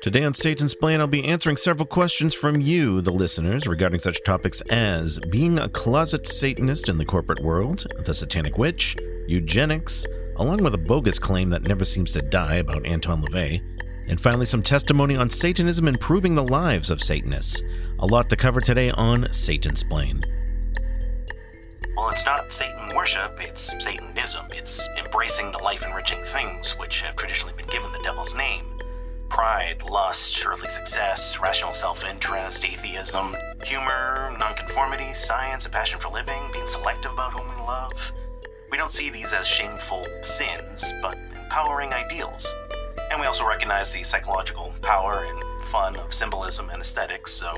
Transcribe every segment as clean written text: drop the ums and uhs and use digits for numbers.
Today on Satansplain, I'll be answering several questions from you, the listeners, regarding such topics as being a closet Satanist in the corporate world, the Satanic Witch, Eugenics, along with a bogus claim that never seems to die about Anton LaVey, and finally some testimony on Satanism improving the lives of Satanists. A lot to cover today on Satansplain. Well, it's not Satan worship, it's Satanism. It's embracing the life-enriching things which have traditionally been given the devil's name. Pride, lust, earthly success, rational self-interest, atheism, humor, nonconformity, science, a passion for living, being selective about whom we love. We don't see these as shameful sins, but empowering ideals. And we also recognize the psychological power and fun of symbolism and aesthetics, so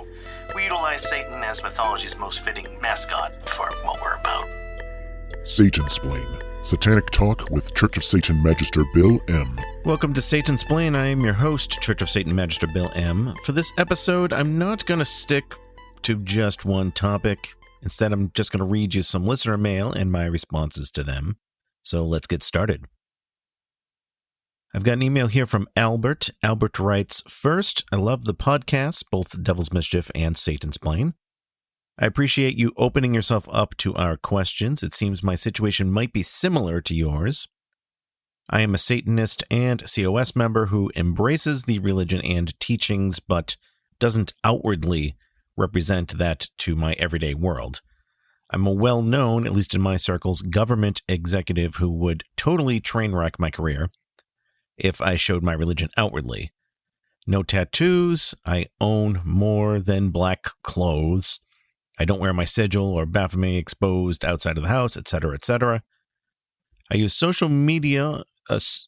we utilize Satan as mythology's most fitting mascot for what we're about. Satansplain, Satanic Talk with Church of Satan Magister Bill M. Welcome to Satansplain. I am your host, Church of Satan Magister Bill M. For this episode, I'm not going to stick to just one topic. Instead, I'm just going to read you some listener mail and my responses to them. So let's get started. I've got an email here from Albert. Albert writes, "First, I love the podcasts, both Devil's Mischief and Satansplain. I appreciate you opening yourself up to our questions. It seems my situation might be similar to yours. I am a Satanist and COS member who embraces the religion and teachings, but doesn't outwardly represent that to my everyday world. I'm a well-known, at least in my circles, government executive who would totally train wreck my career if I showed my religion outwardly. No tattoos. I own more than black clothes. I don't wear my sigil or Baphomet exposed outside of the house, etc., etc. I use social media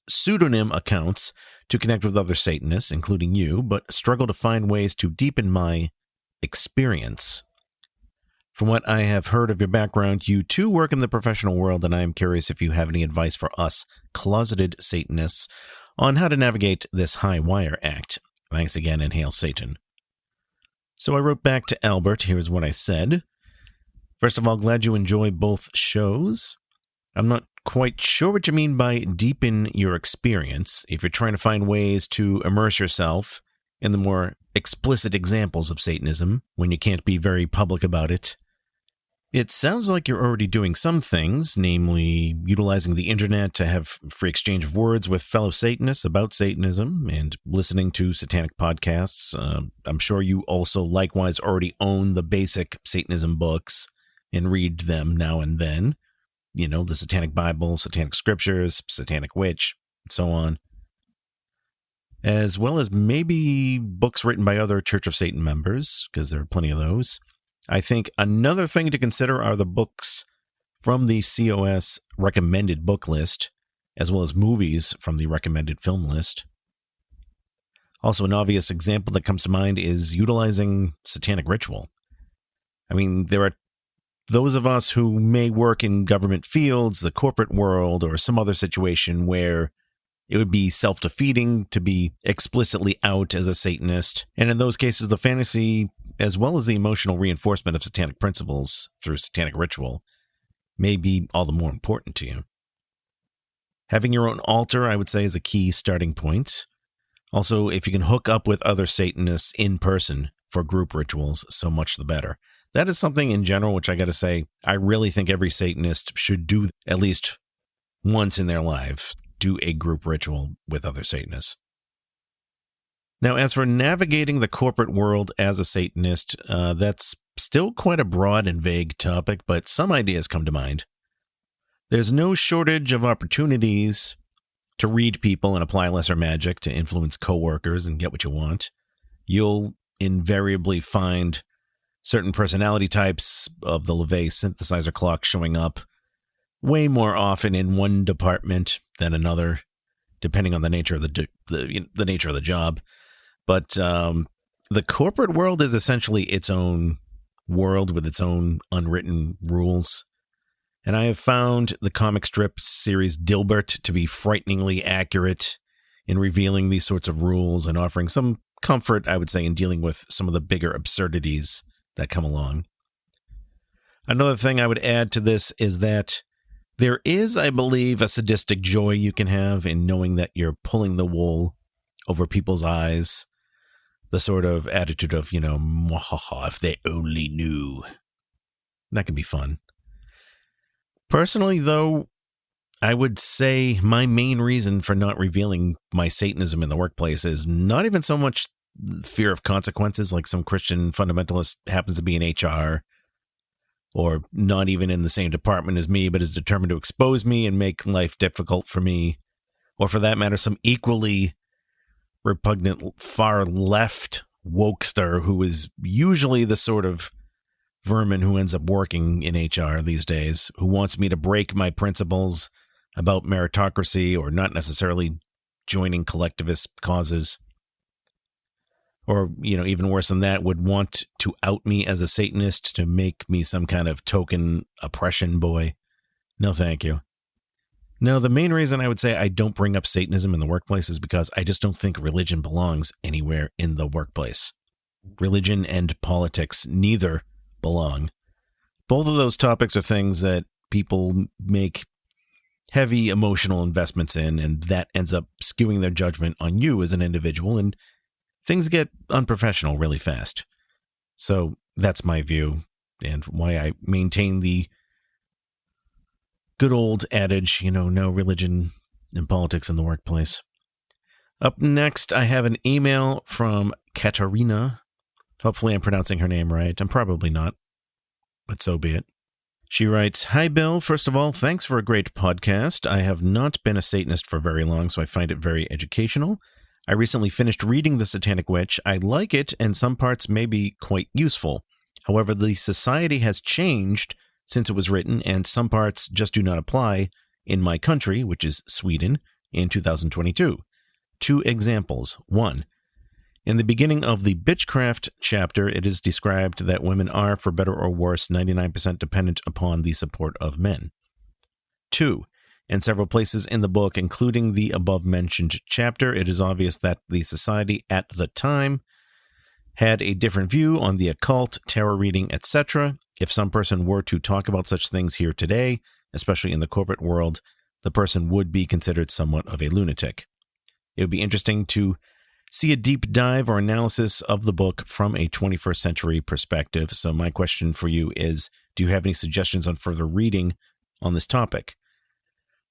pseudonym accounts to connect with other Satanists, including you, but struggle to find ways to deepen my experience. From what I have heard of your background, you too work in the professional world, and I am curious if you have any advice for us closeted Satanists on how to navigate this high wire act. Thanks again, and hail Satan." So I wrote back to Albert. Here's what I said. First of all, glad you enjoy both shows. I'm not quite sure what you mean by deepen your experience. If you're trying to find ways to immerse yourself in the more explicit examples of Satanism when you can't be very public about it, it sounds like you're already doing some things, namely utilizing the internet to have free exchange of words with fellow Satanists about Satanism and listening to satanic podcasts. I'm sure you also likewise already own the basic Satanism books and read them now and then. You know, the Satanic Bible, Satanic Scriptures, Satanic Witch, and so on. As well as maybe books written by other Church of Satan members, because there are plenty of those. I think another thing to consider are the books from the COS recommended book list, as well as movies from the recommended film list. Also, an obvious example that comes to mind is utilizing satanic ritual. I mean, there are those of us who may work in government fields, the corporate world, or some other situation where it would be self-defeating to be explicitly out as a Satanist. And in those cases, the fantasy, as well as the emotional reinforcement of satanic principles through satanic ritual, may be all the more important to you. Having your own altar, I would say, is a key starting point. Also, if you can hook up with other Satanists in person for group rituals, so much the better. That is something in general, which I got to say, I really think every Satanist should do at least once in their life. Do a group ritual with other Satanists. Now, as for navigating the corporate world as a Satanist, that's still quite a broad and vague topic, but some ideas come to mind. There's no shortage of opportunities to read people and apply lesser magic to influence coworkers and get what you want. You'll invariably find certain personality types of the LaVey synthesizer clock showing up way more often in one department than another, depending on the nature of the nature of the job. But the corporate world is essentially its own world with its own unwritten rules. And I have found the comic strip series Dilbert to be frighteningly accurate in revealing these sorts of rules and offering some comfort, I would say, in dealing with some of the bigger absurdities that come along. Another thing I would add to this is that there is, I believe, a sadistic joy you can have in knowing that you're pulling the wool over people's eyes the sort of attitude of, mwahaha, if they only knew. That can be fun. Personally, though, I would say my main reason for not revealing my Satanism in the workplace is not even so much fear of consequences, like some Christian fundamentalist happens to be in HR, or not even in the same department as me, but is determined to expose me and make life difficult for me, or for that matter, some equally repugnant far left wokester who is usually the sort of vermin who ends up working in HR these days, who wants me to break my principles about meritocracy or not necessarily joining collectivist causes. Or, even worse than that, would want to out me as a Satanist to make me some kind of token oppression boy. No, thank you. No, the main reason I would say I don't bring up Satanism in the workplace is because I just don't think religion belongs anywhere in the workplace. Religion and politics neither belong. Both of those topics are things that people make heavy emotional investments in, and that ends up skewing their judgment on you as an individual, and things get unprofessional really fast. So that's my view, and why I maintain the good old adage, no religion and politics in the workplace. Up next, I have an email from Katarina. Hopefully I'm pronouncing her name right. I'm probably not, but so be it. She writes, "Hi, Bill. First of all, thanks for a great podcast. I have not been a Satanist for very long, so I find it very educational. I recently finished reading The Satanic Witch. I like it, and some parts may be quite useful. However, the society has changed since it was written, and some parts just do not apply in my country, which is Sweden, in 2022. 2 examples. 1. In the beginning of the Bitchcraft chapter, it is described that women are, for better or worse, 99% dependent upon the support of men. 2. In several places in the book, including the above-mentioned chapter, it is obvious that the society at the time had a different view on the occult, tarot reading, etc. If some person were to talk about such things here today, especially in the corporate world, the person would be considered somewhat of a lunatic. It would be interesting to see a deep dive or analysis of the book from a 21st century perspective. So my question for you is, do you have any suggestions on further reading on this topic?"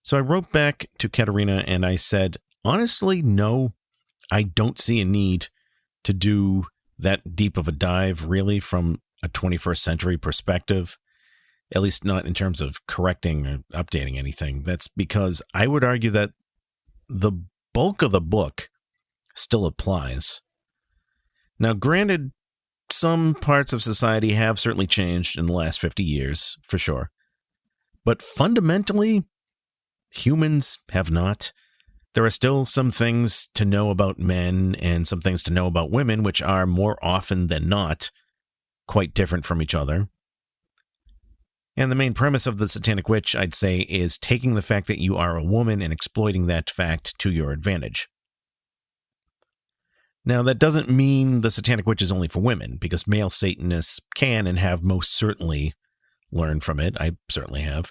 So I wrote back to Katerina and I said, honestly, no, I don't see a need to do that deep of a dive really from a 21st century perspective, at least not in terms of correcting or updating anything. That's because I would argue that the bulk of the book still applies. Now, granted, some parts of society have certainly changed in the last 50 years, for sure. But fundamentally, humans have not. There are still some things to know about men and some things to know about women, which are more often than not quite different from each other. And the main premise of The Satanic Witch, I'd say, is taking the fact that you are a woman and exploiting that fact to your advantage. Now, that doesn't mean The Satanic Witch is only for women, because male Satanists can and have most certainly learned from it. I certainly have.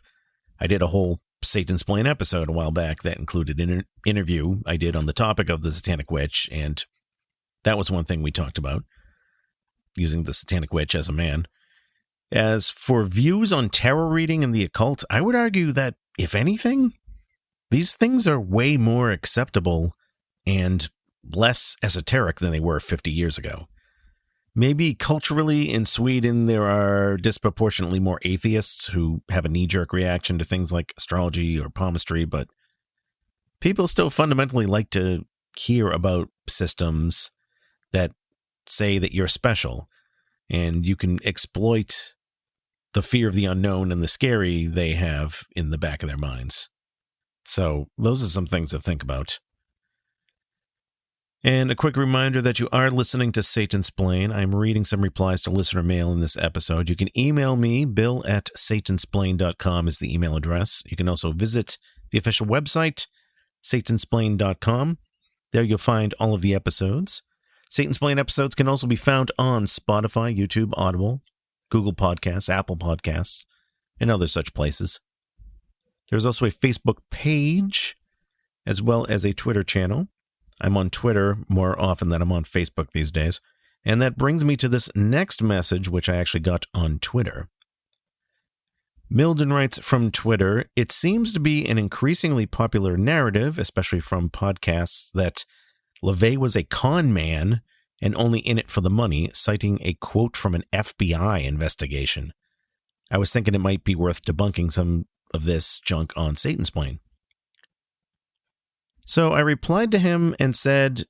I did a whole Satansplain episode a while back that included an interview I did on the topic of The Satanic Witch, and that was one thing we talked about, using The Satanic Witch as a man. As for views on tarot reading and the occult, I would argue that, if anything, these things are way more acceptable and less esoteric than they were 50 years ago. Maybe culturally in Sweden, there are disproportionately more atheists who have a knee-jerk reaction to things like astrology or palmistry, but people still fundamentally like to hear about systems that say that you're special, and you can exploit the fear of the unknown and the scary they have in the back of their minds. So those are some things to think about. And a quick reminder that you are listening to Satansplain. I'm reading some replies to listener mail in this episode. You can email me, bill@satansplain.com is the email address. You can also visit the official website, satansplain.com. There you'll find all of the episodes. Satansplain episodes can also be found on Spotify, YouTube, Audible, Google Podcasts, Apple Podcasts, and other such places. There's also a Facebook page, as well as a Twitter channel. I'm on Twitter more often than I'm on Facebook these days. And that brings me to this next message, which I actually got on Twitter. Milden writes from Twitter, "It seems to be an increasingly popular narrative, especially from podcasts, that LaVey was a con man and only in it for the money, citing a quote from an FBI investigation. I was thinking it might be worth debunking some of this junk on Satansplain." So I replied to him and said,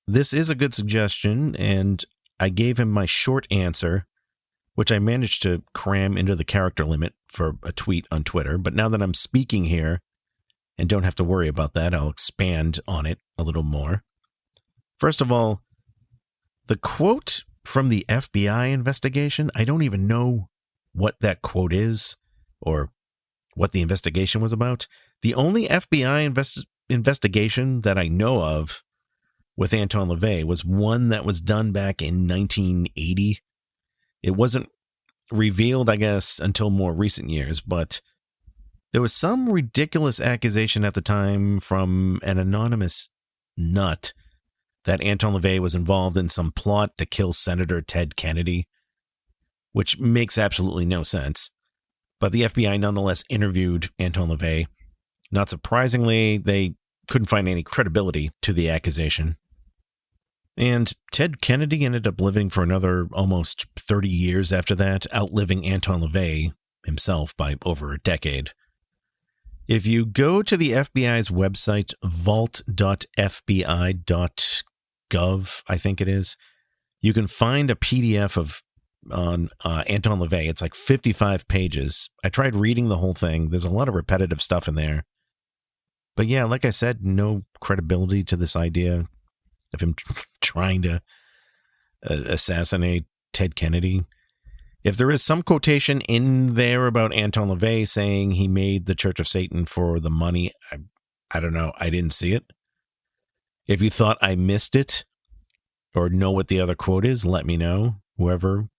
this is a good suggestion, and I gave him my short answer, which I managed to cram into the character limit for a tweet on Twitter. But now that I'm speaking here and don't have to worry about that, I'll expand on it a little more. First of all, the quote from the FBI investigation, I don't even know what that quote is or what the investigation was about. The only FBI investigation that I know of with Anton LaVey was one that was done back in 1980. It wasn't revealed, I guess, until more recent years, but there was some ridiculous accusation at the time from an anonymous nut that Anton LaVey was involved in some plot to kill Senator Ted Kennedy, which makes absolutely no sense. But the FBI nonetheless interviewed Anton LaVey. Not surprisingly, they couldn't find any credibility to the accusation. And Ted Kennedy ended up living for another almost 30 years after that, outliving Anton LaVey himself by over a decade. If you go to the FBI's website, vault.fbi.gov, I think it is, you can find a PDF on Anton LaVey. It's like 55 pages. I tried reading the whole thing. There's a lot of repetitive stuff in there. But yeah, like I said, no credibility to this idea of him trying to assassinate Ted Kennedy. If there is some quotation in there about Anton LaVey saying he made the Church of Satan for the money, I don't know. I didn't see it. If you thought I missed it or know what the other quote is, let me know. Whoever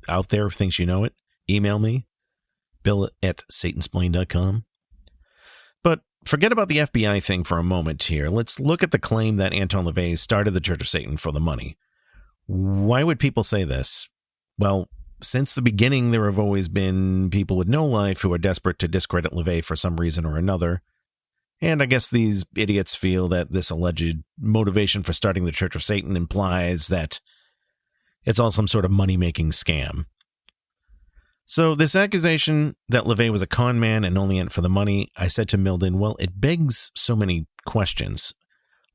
out there thinks you know it, email me, bill@satansplain.com. But forget about the FBI thing for a moment here. Let's look at the claim that Anton LaVey started the Church of Satan for the money. Why would people say this? Well, since the beginning, there have always been people with no life who are desperate to discredit LaVey for some reason or another. And I guess these idiots feel that this alleged motivation for starting the Church of Satan implies that it's all some sort of money-making scam. So this accusation that LaVey was a con man and only in it for the money, I said to Milden, well, it begs so many questions.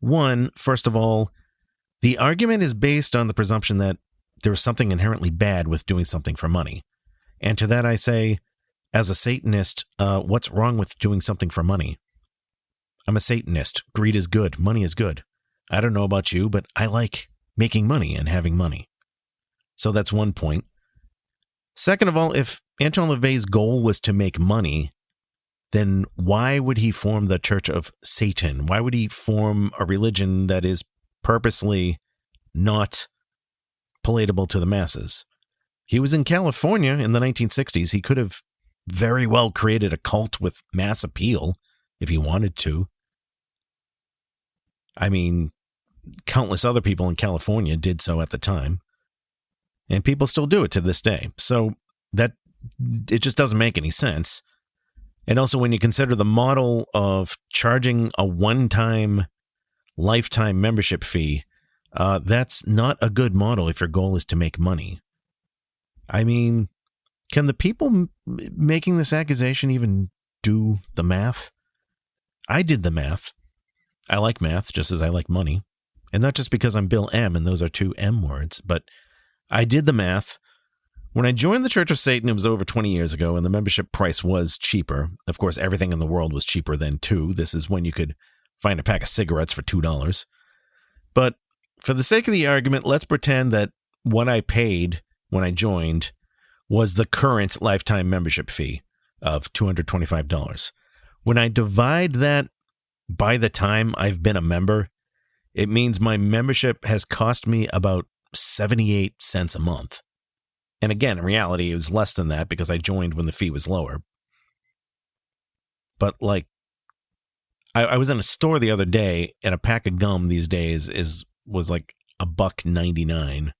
One, first of all, the argument is based on the presumption that there's something inherently bad with doing something for money. And to that I say, as a Satanist, what's wrong with doing something for money? I'm a Satanist. Greed is good. Money is good. I don't know about you, but I like making money and having money. So that's one point. Second of all, if Anton LaVey's goal was to make money, then why would he form the Church of Satan? Why would he form a religion that is purposely not palatable to the masses? He was in California in the 1960s. He could have very well created a cult with mass appeal if he wanted to. I mean, countless other people in California did so at the time. And people still do it to this day. So that it just doesn't make any sense. And also when you consider the model of charging a one-time lifetime membership fee, that's not a good model if your goal is to make money. I mean, can the people making this accusation even do the math? I did the math. I like math just as I like money. And not just because I'm Bill M, and those are two M words, but I did the math. When I joined the Church of Satan, it was over 20 years ago, and the membership price was cheaper. Of course, everything in the world was cheaper then, too. This is when you could find a pack of cigarettes for $2. But for the sake of the argument, let's pretend that what I paid when I joined was the current lifetime membership fee of $225. When I divide that by the time I've been a member, it means my membership has cost me about 78 cents a month. And again, in reality, it was less than that because I joined when the fee was lower. But I was in a store the other day, and a pack of gum these days was like $1.99.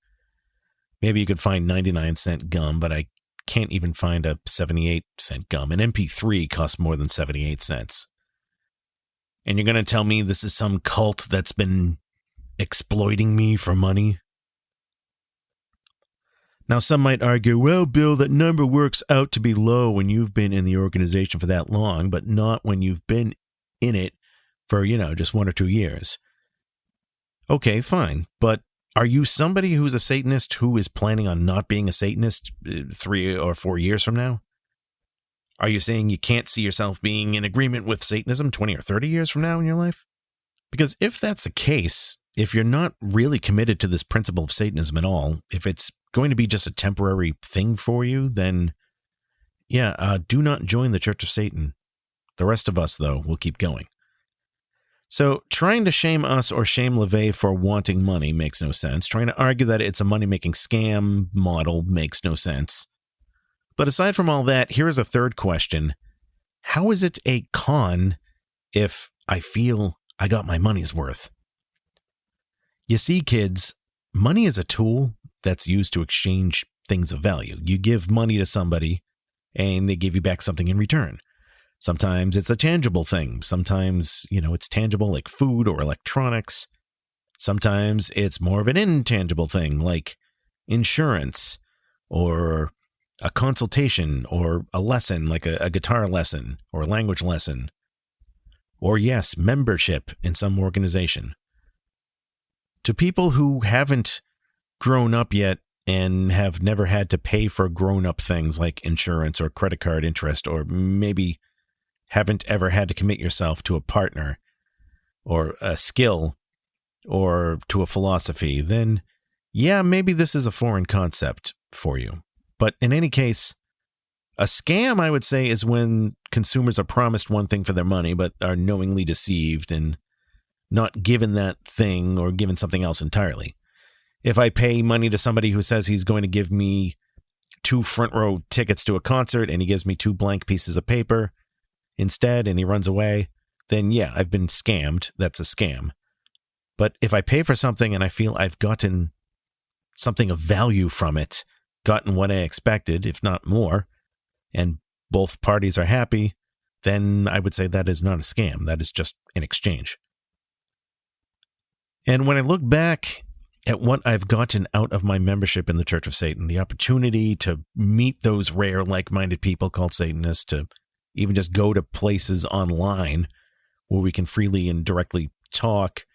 Maybe you could find 99-cent gum, but I can't even find a 78-cent gum. An MP3 costs more than 78 cents. And you're going to tell me this is some cult that's been exploiting me for money? Now, some might argue, well, Bill, that number works out to be low when you've been in the organization for that long, but not when you've been in it for, just 1 or 2 years. Okay, fine. But are you somebody who's a Satanist who is planning on not being a Satanist 3 or 4 years from now? Are you saying you can't see yourself being in agreement with Satanism 20 or 30 years from now in your life? Because if that's the case, if you're not really committed to this principle of Satanism at all, if it's going to be just a temporary thing for you, then do not join the Church of Satan. The rest of us, though, will keep going. So trying to shame us or shame LaVey for wanting money makes no sense. Trying to argue that it's a money-making scam model makes no sense. But aside from all that, here's a third question. How is it a con if I feel I got my money's worth? You see, kids, money is a tool that's used to exchange things of value. You give money to somebody, and they give you back something in return. Sometimes it's a tangible thing. Sometimes, it's tangible like food or electronics. Sometimes it's more of an intangible thing like insurance or a consultation or a lesson like a guitar lesson or a language lesson. Or yes, membership in some organization. To people who haven't grown up yet and have never had to pay for grown-up things like insurance or credit card interest, or maybe haven't ever had to commit yourself to a partner or a skill or to a philosophy, then maybe this is a foreign concept for you. But in any case, a scam, I would say, is when consumers are promised one thing for their money but are knowingly deceived and not given that thing or given something else entirely. If I pay money to somebody who says he's going to give me 2 front row tickets to a concert and he gives me 2 blank pieces of paper instead and he runs away, then I've been scammed. That's a scam. But if I pay for something and I feel I've gotten something of value from it, gotten what I expected, if not more, and both parties are happy, then I would say that is not a scam. That is just an exchange. And when I look back at what I've gotten out of my membership in the Church of Satan, the opportunity to meet those rare like-minded people called Satanists, to even just go to places online where we can freely and directly talk,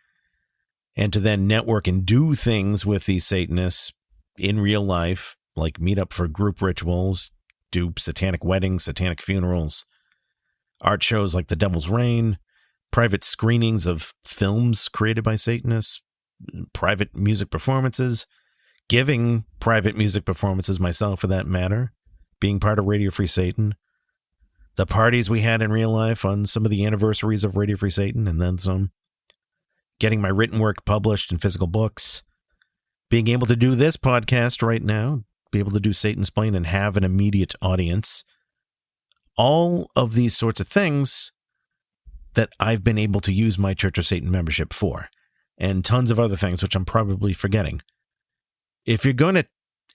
and to then network and do things with these Satanists in real life, like meet up for group rituals, do satanic weddings, satanic funerals, art shows like The Devil's Reign, private screenings of films created by Satanists, private music performances, giving private music performances myself for that matter, being part of Radio Free Satan, the parties we had in real life on some of the anniversaries of Radio Free Satan and then some, getting my written work published in physical books, being able to do this podcast right now, be able to do Satansplain and have an immediate audience. All of these sorts of things that I've been able to use my Church of Satan membership for, and tons of other things which I'm probably forgetting. If you're going to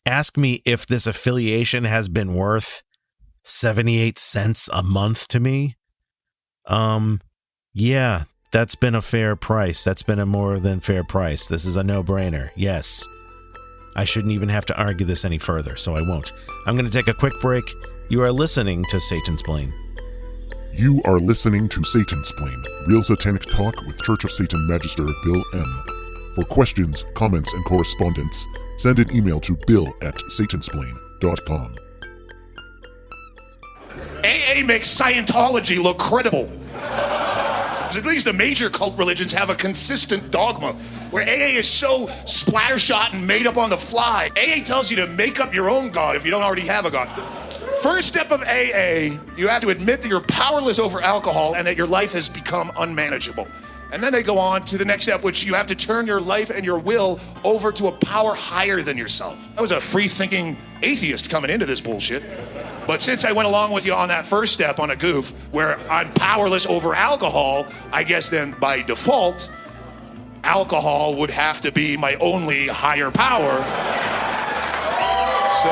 ask me if this affiliation has been worth 78 cents a month to me, that's been a fair price. That's been a more than fair price. This is a no-brainer. Yes. I shouldn't even have to argue this any further, so I won't. I'm going to take a quick break. You are listening to Satansplain. You are listening to Satansplain, real satanic talk with Church of Satan Magister Bill M. For questions, comments, and correspondence, send an email to bill@satansplain.com. AA makes Scientology look credible. At least the major cult religions have a consistent dogma, where AA is so splattershot and made up on the fly. AA tells you to make up your own God if you don't already have a God. First step of AA, you have to admit that you're powerless over alcohol and that your life has become unmanageable. And then they go on to the next step, which you have to turn your life and your will over to a power higher than yourself. I was a free-thinking atheist coming into this bullshit. But since I went along with you on that first step on a goof, where I'm powerless over alcohol, I guess then by default, alcohol would have to be my only higher power. So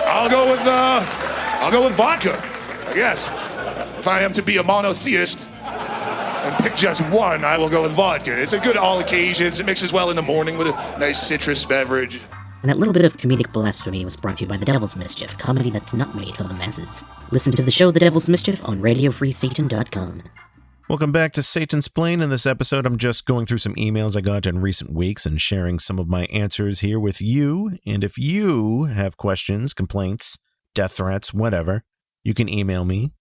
I'll go with vodka, I guess. If I am to be a monotheist and pick just one, I will go with vodka. It's a good all occasions. It mixes well in the morning with a nice citrus beverage. And that little bit of comedic blasphemy was brought to you by The Devil's Mischief, comedy that's not made for the masses. Listen to the show The Devil's Mischief on RadioFreeSatan.com. Welcome back to Satansplain. In this episode, I'm just going through some emails I got in recent weeks and sharing some of my answers here with you. And if you have questions, complaints, death threats, whatever, you can email me.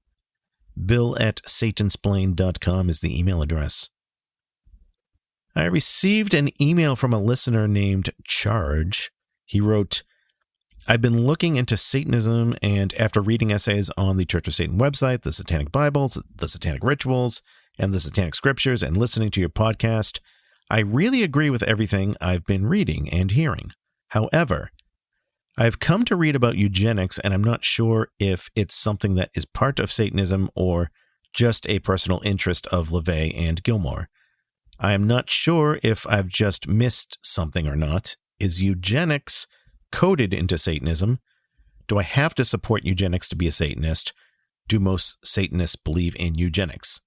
Bill@Satansplain.com is the email address. I received an email from a listener named Charge. He wrote, I've been looking into Satanism, and after reading essays on the Church of Satan website, the Satanic Bibles, the Satanic Rituals, and the Satanic Scriptures, and listening to your podcast, I really agree with everything I've been reading and hearing. However, I've come to read about eugenics, and I'm not sure if it's something that is part of Satanism or just a personal interest of LaVey and Gilmore. I am not sure if I've just missed something or not. Is eugenics coded into Satanism? Do I have to support eugenics to be a Satanist? Do most Satanists believe in eugenics?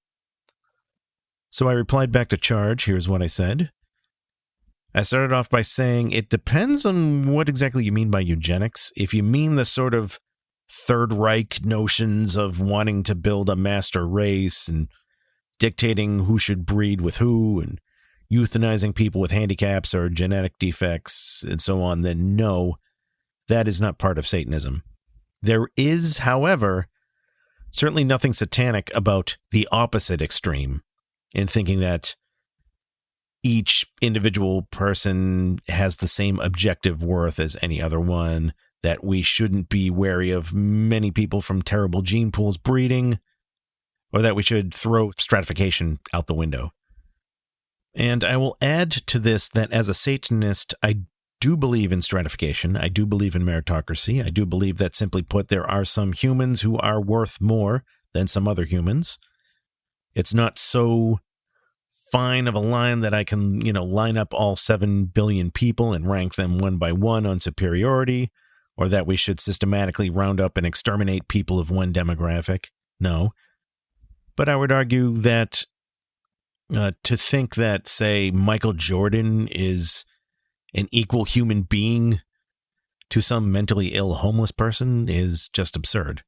So I replied back to Charge. Here's what I said. I started off by saying it depends on what exactly you mean by eugenics. If you mean the sort of Third Reich notions of wanting to build a master race and dictating who should breed with who and euthanizing people with handicaps or genetic defects and so on, then no, that is not part of Satanism. There is, however, certainly nothing satanic about the opposite extreme in thinking that each individual person has the same objective worth as any other one, that we shouldn't be wary of many people from terrible gene pools breeding, or that we should throw stratification out the window. And I will add to this that as a Satanist, I do believe in stratification. I do believe in meritocracy. I do believe that, simply put, there are some humans who are worth more than some other humans. It's not so fine of a line that I can, line up all 7 billion people and rank them one by one on superiority, or that we should systematically round up and exterminate people of one demographic. No. But I would argue that to think that, say, Michael Jordan is an equal human being to some mentally ill homeless person is just absurd.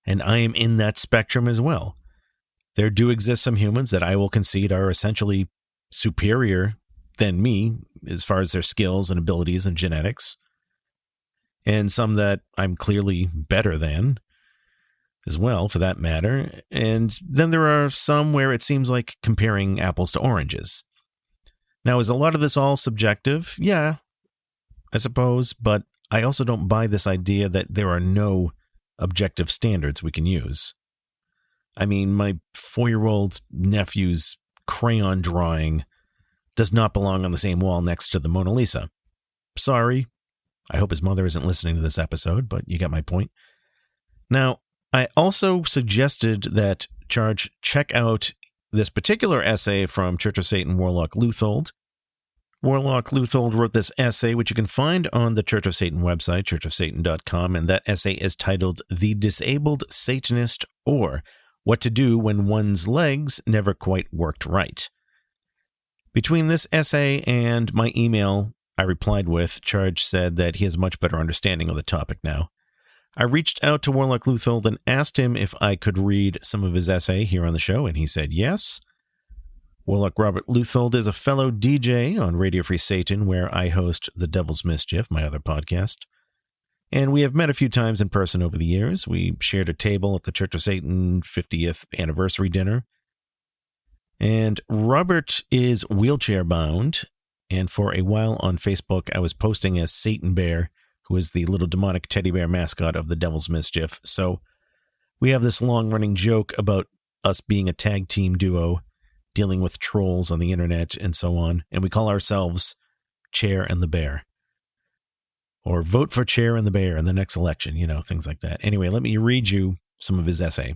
And I am in that spectrum as well. There do exist some humans that I will concede are essentially superior than me as far as their skills and abilities and genetics, and some that I'm clearly better than as well, for that matter. And then there are some where it seems like comparing apples to oranges. Now, is a lot of this all subjective? Yeah, I suppose, but I also don't buy this idea that there are no objective standards we can use. I mean, my 4-year-old nephew's crayon drawing does not belong on the same wall next to the Mona Lisa. Sorry. I hope his mother isn't listening to this episode, but you get my point. Now, I also suggested that Charge check out this particular essay from Church of Satan Warlock Luthold. Warlock Luthold wrote this essay, which you can find on the Church of Satan website, churchofsatan.com, and that essay is titled The Disabled Satanist, or What to Do When One's Legs Never Quite Worked Right. Between this essay and my email I replied with, Charge said that he has a much better understanding of the topic now. I reached out to Warlock Luthold and asked him if I could read some of his essay here on the show, and he said yes. Warlock Robert Luthold is a fellow DJ on Radio Free Satan, where I host The Devil's Mischief, my other podcast. And we have met a few times in person over the years. We shared a table at the Church of Satan 50th anniversary dinner. And Robert is wheelchair-bound, and for a while on Facebook I was posting as Satan Bear, who is the little demonic teddy bear mascot of the Devil's Mischief. So we have this long-running joke about us being a tag team duo, dealing with trolls on the internet and so on, and we call ourselves Chair and the Bear. or vote for Chair and the Bear in the next election, things like that. Anyway, let me read you some of his essay.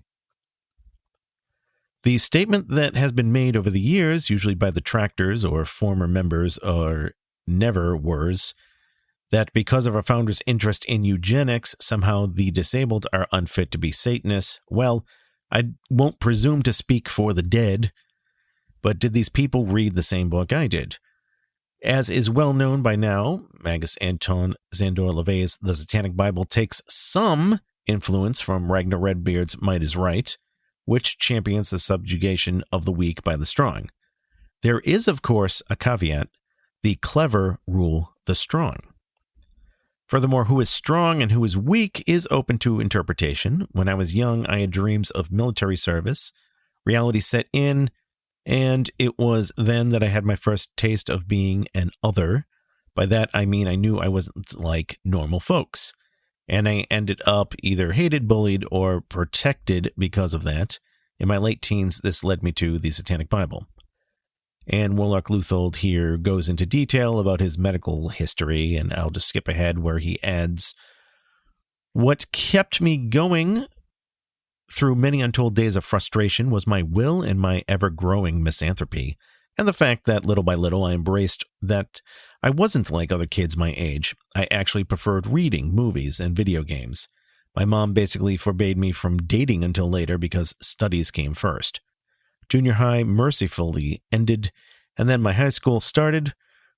The statement that has been made over the years, usually by detractors or former members or never-wers, that because of our founders' interest in eugenics, somehow the disabled are unfit to be Satanists. Well, I won't presume to speak for the dead, but did these people read the same book I did? As is well known by now, Magus Anton LaVey's The Satanic Bible takes some influence from Ragnar Redbeard's Might is Right, which champions the subjugation of the weak by the strong. There is, of course, a caveat: the clever rule the strong. Furthermore, who is strong and who is weak is open to interpretation. When I was young, I had dreams of military service. Reality set in, and it was then that I had my first taste of being an other. By that, I mean I knew I wasn't like normal folks. And I ended up either hated, bullied, or protected because of that. In my late teens, this led me to the Satanic Bible. And Warlock Luthold here goes into detail about his medical history, and I'll just skip ahead where he adds, "What kept me going through many untold days of frustration was my will and my ever-growing misanthropy, and the fact that little by little I embraced that I wasn't like other kids my age. I actually preferred reading, movies, and video games. My mom basically forbade me from dating until later because studies came first. Junior high mercifully ended, and then my high school started,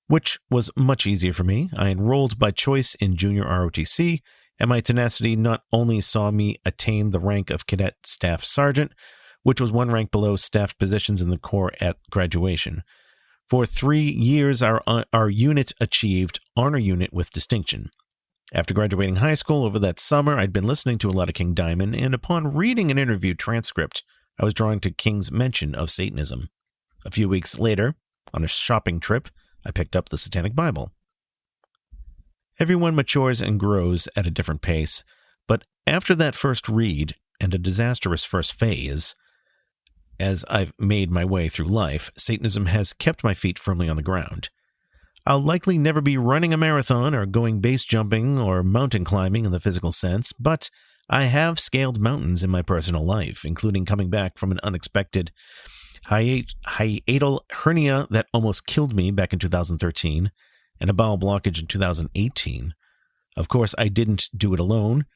which was much easier for me. I enrolled by choice in junior ROTC, and my tenacity not only saw me attain the rank of cadet staff sergeant, which was one rank below staff positions in the Corps at graduation. For 3 years, our unit achieved honor unit with distinction. After graduating high school over that summer, I'd been listening to a lot of King Diamond, and upon reading an interview transcript, I was drawn to King's mention of Satanism. A few weeks later, on a shopping trip, I picked up the Satanic Bible. Everyone matures and grows at a different pace, but after that first read and a disastrous first phase, as I've made my way through life, Satanism has kept my feet firmly on the ground. I'll likely never be running a marathon or going base jumping or mountain climbing in the physical sense, but I have scaled mountains in my personal life, including coming back from an unexpected hiatal hernia that almost killed me back in 2013, and a bowel blockage in 2018. Of course, I didn't do it alone,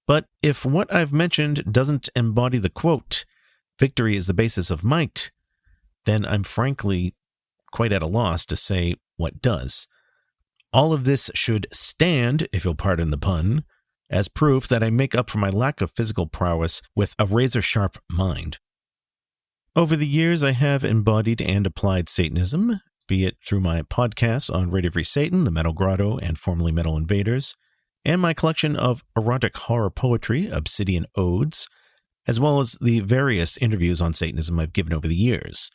but if what I've mentioned doesn't embody the quote, "Victory is the basis of might," then I'm frankly quite at a loss to say what does. All of this should stand, if you'll pardon the pun, as proof that I make up for my lack of physical prowess with a razor-sharp mind. Over the years, I have embodied and applied Satanism, be it through my podcasts on Radio Free Satan, The Metal Grotto, and formerly Metal Invaders, and my collection of erotic horror poetry, Obsidian Odes, as well as the various interviews on Satanism I've given over the years.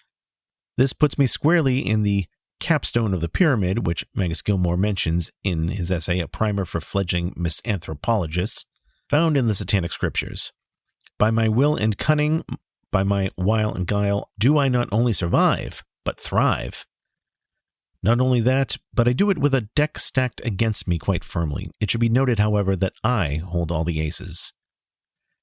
This puts me squarely in the capstone of the pyramid, which Magus Gilmore mentions in his essay, A Primer for Fledgling Misanthropologists, found in the Satanic Scriptures. By my will and cunning, by my wile and guile, do I not only survive, but thrive. Not only that, but I do it with a deck stacked against me quite firmly. It should be noted, however, that I hold all the aces.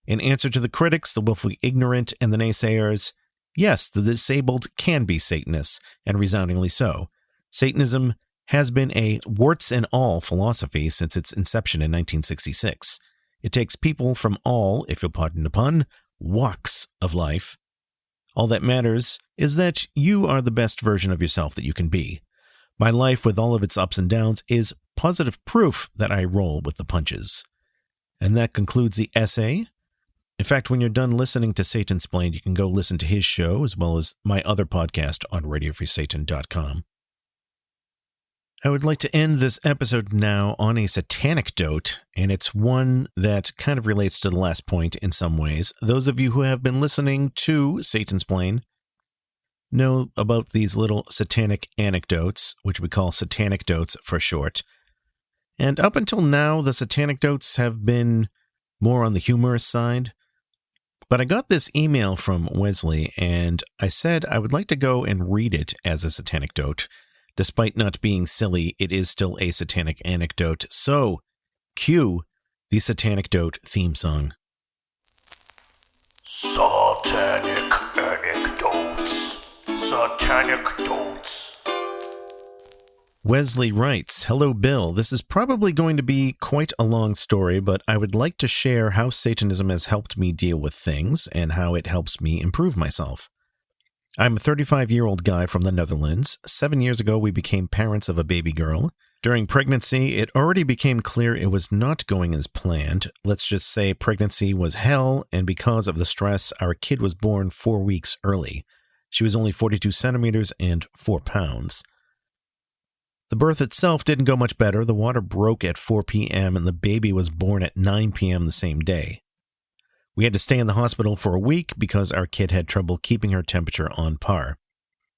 In answer to the critics, the willfully ignorant, and the naysayers, yes, the disabled can be Satanists, and resoundingly so. Satanism has been a warts-and-all philosophy since its inception in 1966. It takes people from all, if you'll pardon the pun, walks of life. All that matters is that you are the best version of yourself that you can be. My life, with all of its ups and downs, is positive proof that I roll with the punches. And that concludes the essay. In fact, when you're done listening to Satansplain, you can go listen to his show as well as my other podcast on RadioFreeSatan.com. I would like to end this episode now on a Satanicdote, and it's one that kind of relates to the last point in some ways. Those of you who have been listening to Satansplain know about these little satanic anecdotes, which we call Satanicdotes for short. And up until now, the Satanicdotes have been more on the humorous side. But I got this email from Wesley, and I said I would like to go and read it as a Satanicdote. Despite not being silly, it is still a satanic anecdote. So, Cue the Satanicdote theme song. Satanic anecdotes. Satanicdotes. Wesley writes, "Hello, Bill. This is probably going to be quite a long story, but I would like to share how Satanism has helped me deal with things and how it helps me improve myself. I'm a 35-year-old guy from the Netherlands. 7 years ago, we became parents of a baby girl. During pregnancy, it already became clear it was not going as planned. Let's just say pregnancy was hell, and because of the stress, our kid was born 4 weeks early. She was only 42 centimeters and 4 pounds. The birth itself didn't go much better. The water broke at 4 p.m. and the baby was born at 9 p.m. the same day. We had to stay in the hospital for a week because our kid had trouble keeping her temperature on par.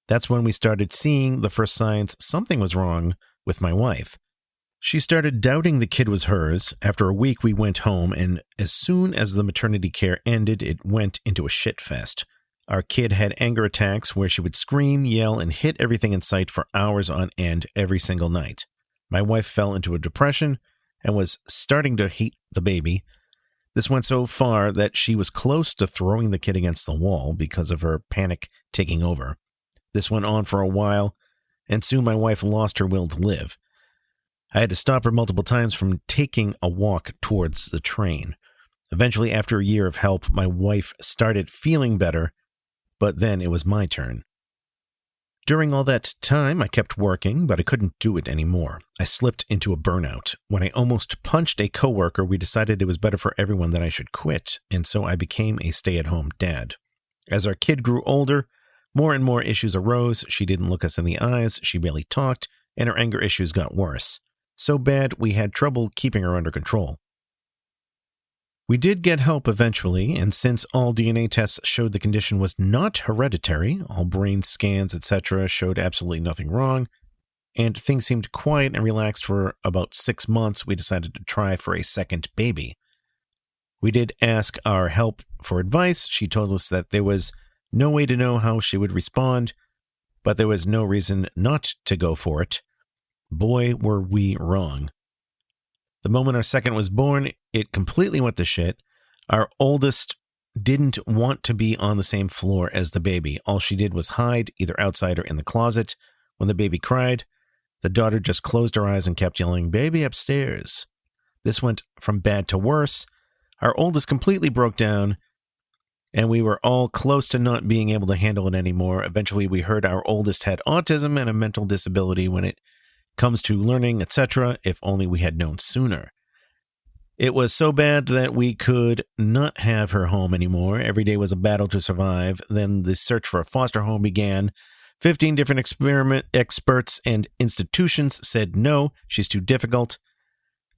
That's when we started seeing the first signs something was wrong with my wife. She started doubting the kid was hers. After a week, we went home, and as soon as the maternity care ended, it went into a shit fest. Our kid had anger attacks where she would scream, yell, and hit everything in sight for hours on end every single night. My wife fell into a depression and was starting to hate the baby. This went so far that she was close to throwing the kid against the wall because of her panic taking over. This went on for a while, and soon my wife lost her will to live. I had to stop her multiple times from taking a walk towards the train. Eventually, after a year of help, my wife started feeling better, but then it was my turn. During all that time, I kept working, but I couldn't do it anymore. I slipped into a burnout. When I almost punched a coworker, we decided it was better for everyone that I should quit, and so I became a stay-at-home dad. As our kid grew older, more and more issues arose. She didn't look us in the eyes, she barely talked, and her anger issues got worse. So bad, we had trouble keeping her under control. We did get help eventually, and since all DNA tests showed the condition was not hereditary, all brain scans, etc. showed absolutely nothing wrong, and things seemed quiet and relaxed for about 6 months, we decided to try for a second baby. We did ask our help for advice. She told us that there was no way to know how she would respond, but there was no reason not to go for it. Boy, were we wrong. The moment our second was born, it completely went to shit. Our oldest didn't want to be on the same floor as the baby. All she did was hide, either outside or in the closet. When the baby cried, the daughter just closed her eyes and kept yelling, "Baby upstairs." This went from bad to worse. Our oldest completely broke down, and we were all close to not being able to handle it anymore. Eventually, we heard our oldest had autism and a mental disability when it comes to learning, etc. If only we had known sooner. It was so bad that we could not have her home anymore. Every day was a battle to survive. Then the search for a foster home began. 15 different experts and institutions said no, she's too difficult.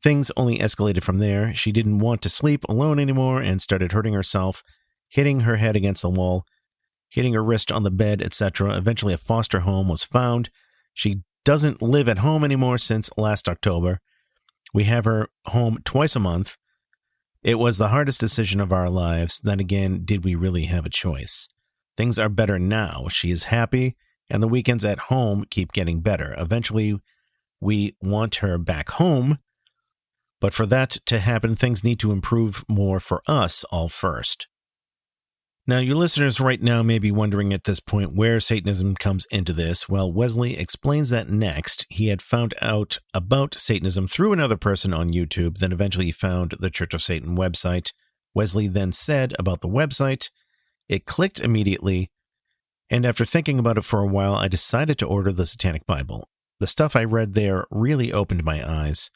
Things only escalated from there. She didn't want to sleep alone anymore and started hurting herself, hitting her head against the wall, hitting her wrist on the bed, etc. Eventually a foster home was found. She doesn't live at home anymore since last October. We have her home twice a month. It was the hardest decision of our lives. Then again, did we really have a choice? Things are better now. She is happy, and the weekends at home keep getting better. Eventually, we want her back home, but for that to happen, things need to improve more for us all first. Now, your listeners right now may be wondering at this point where Satanism comes into this. Well, Wesley explains that next. He had found out about Satanism through another person on YouTube, then eventually he found the Church of Satan website. Wesley then said about the website, it clicked immediately, and after thinking about it for a while, I decided to order the Satanic Bible. The stuff I read there really opened my eyes.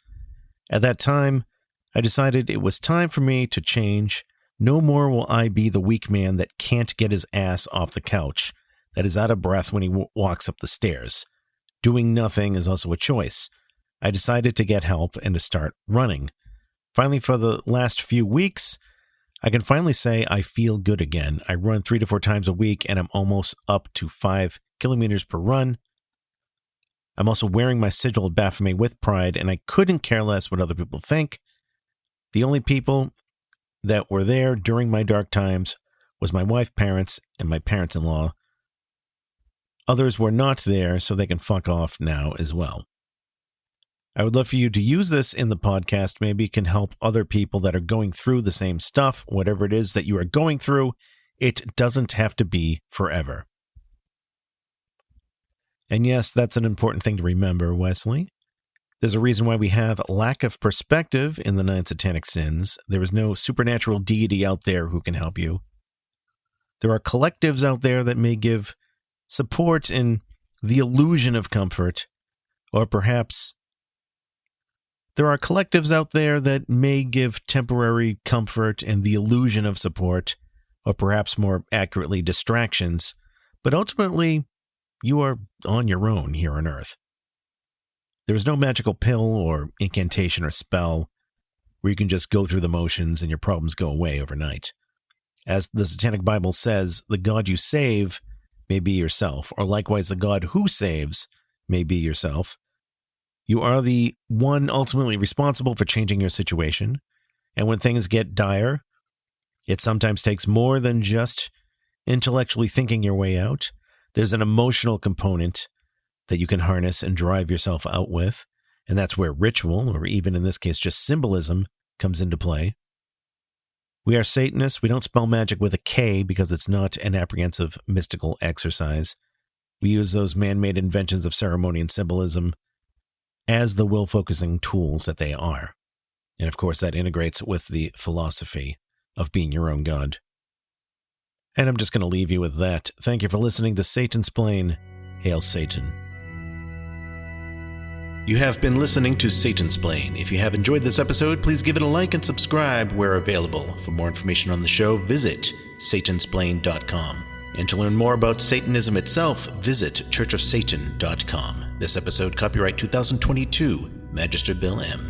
At that time, I decided it was time for me to change. No more will I be the weak man that can't get his ass off the couch, that is out of breath when he walks up the stairs. Doing nothing is also a choice. I decided to get help and to start running. Finally, for the last few weeks, I can finally say I feel good again. I run 3 to 4 times a week, and I'm almost up to 5 kilometers per run. I'm also wearing my sigil of Baphomet with pride, and I couldn't care less what other people think. The only people that were there during my dark times was my wife, parents, and my parents-in-law. Others were not there, so they can fuck off now as well. I would love for you to use this in the podcast. Maybe it can help other people that are going through the same stuff. Whatever it is that you are going through, it doesn't have to be forever. And yes, that's an important thing to remember, Wesley. There's a reason why we have lack of perspective in the 9 satanic sins. There is no supernatural deity out there who can help you. There are collectives out there that may give support in the illusion of comfort, or perhaps there are collectives out there that may give temporary comfort and the illusion of support, or perhaps more accurately, distractions, but ultimately, you are on your own here on Earth. There is no magical pill or incantation or spell where you can just go through the motions and your problems go away overnight. As the Satanic Bible says, the God you save may be yourself, or likewise the God who saves may be yourself. You are the one ultimately responsible for changing your situation, and when things get dire, it sometimes takes more than just intellectually thinking your way out. There's an emotional component that you can harness and drive yourself out with, and that's where ritual, or even in this case just symbolism, comes into play. We are Satanists. We don't spell magic with a K because it's not an apprehensive mystical exercise. We use those man-made inventions of ceremony and symbolism as the will-focusing tools that they are. And of course, that integrates with the philosophy of being your own God. And I'm just going to leave you with that. Thank you for listening to Satansplain. Hail Satan. You have been listening to Satansplain. If you have enjoyed this episode, please give it a like and subscribe where available. For more information on the show, visit Satansplain.com. And to learn more about Satanism itself, visit churchofsatan.com. This episode, copyright 2022, Magister Bill M.